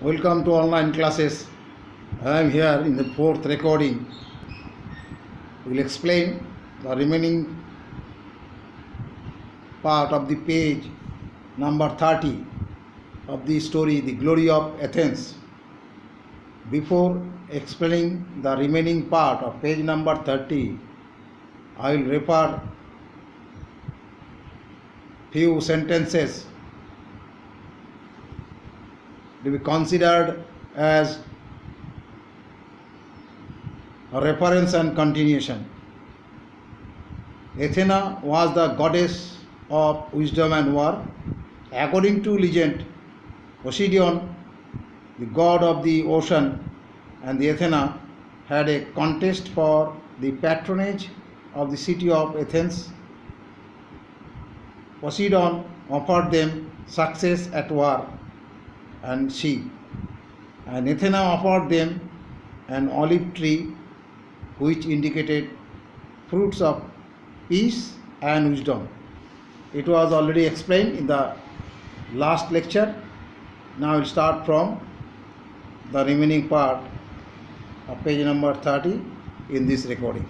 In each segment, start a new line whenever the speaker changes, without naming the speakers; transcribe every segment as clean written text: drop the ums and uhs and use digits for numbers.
Welcome to online classes. I am here in the fourth recording. We will explain the remaining part of the page number 30 of the story The Glory of Athens. Before explaining the remaining part of page number 30, I will refer few sentences to be considered as a reference and continuation. Athena was the goddess of wisdom and war. According to legend, Poseidon, the god of the ocean, and the Athena had a contest for the patronage of the city of Athens. Poseidon offered them success at war and Athena offered them an olive tree which indicated fruits of peace and wisdom. It was already explained in the last lecture. Now we'll start from the remaining part of page number 30 in this recording.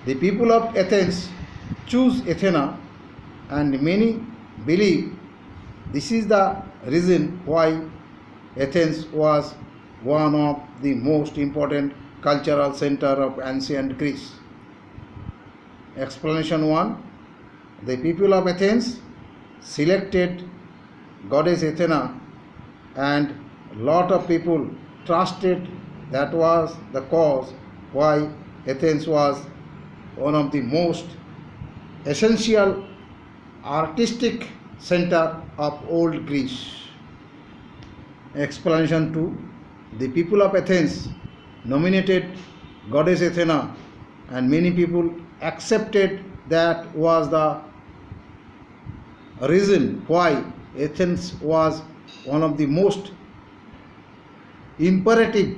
The people of Athens choose Athena, and many believe this is the reason why Athens was one of the most important cultural centers of ancient Greece. Explanation 1. The people of Athens selected goddess Athena, and lot of people trusted that was the cause why Athens was one of the most essential artistic center of old Greece. Explanation 2. The people of Athens nominated goddess Athena, and many people accepted that was the reason why Athens was one of the most imperative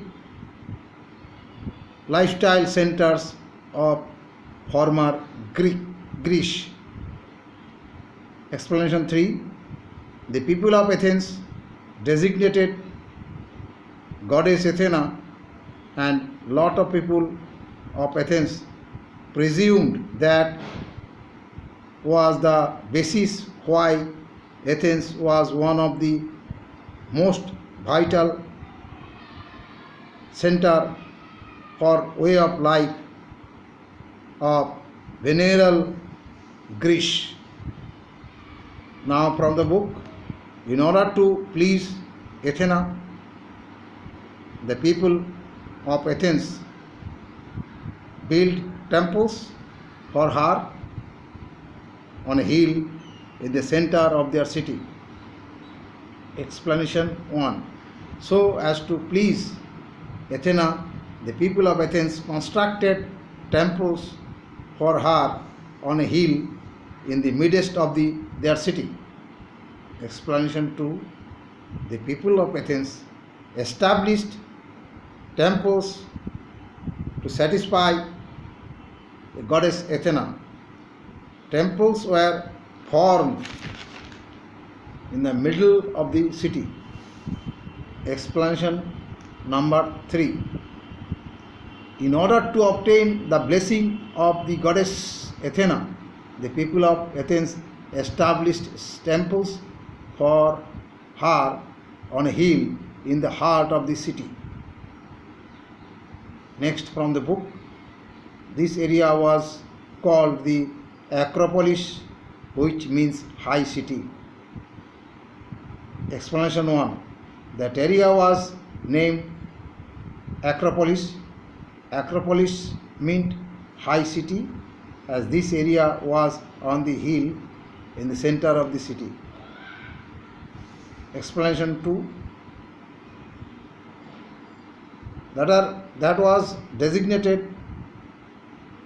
lifestyle centers of former Greece. Explanation 3. The people of Athens designated goddess Athena, and lot of people of Athens presumed that was the basis why Athens was one of the most vital center for way of life of venerable Greece. Now from the book, in order to please Athena, the people of Athens built temples for her on a hill in the center of their city. Explanation 1. So as to please Athena, the people of Athens constructed temples for her on a hill in the midst of their city. Explanation 2. The people of Athens established temples to satisfy the goddess Athena. Temples were formed in the middle of the city. Explanation number 3. In order to obtain the blessing of the goddess Athena, the people of Athens established temples for her on a hill in the heart of the city. Next from the book, this area was called the Acropolis, which means high city. Explanation 1. That area was named Acropolis. Acropolis meant high city, as this area was on the hill in the center of the city. Explanation 2. That was designated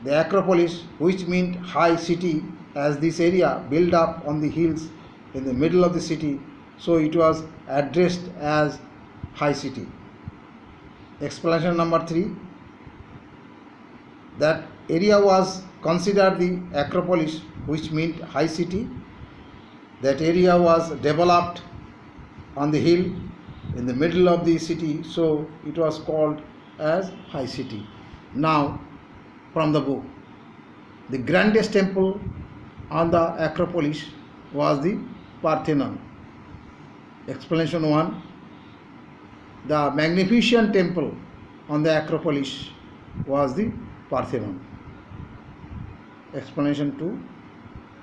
the Acropolis, which meant high city, as this area built up on the hills in the middle of the city, so it was addressed as high city. Explanation number 3. That area was considered the Acropolis, which meant high city. That area was developed on the hill in the middle of the city, so it was called as High City. Now, from the book, the grandest temple on the Acropolis was the Parthenon. Explanation 1. The magnificent temple on the Acropolis was the Parthenon. Explanation 2.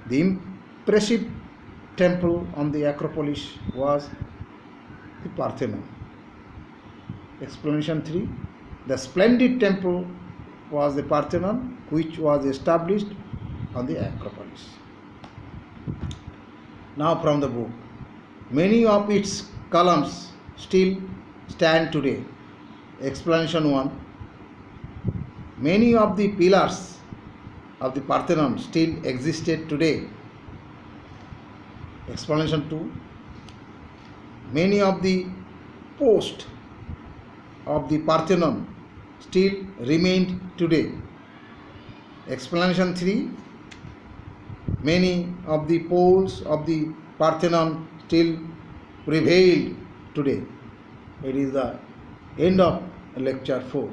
The impressive temple on the Acropolis was the Parthenon. Explanation 3. The splendid temple was the Parthenon, which was established on the Acropolis. Now from the book. Many of its columns still stand today. Explanation 1. Many of the pillars of the Parthenon still existed today. Explanation 2. Many of the posts of the Parthenon still remained today. Explanation 3. Many of the poles of the Parthenon still prevailed today. It is the end of lecture 4.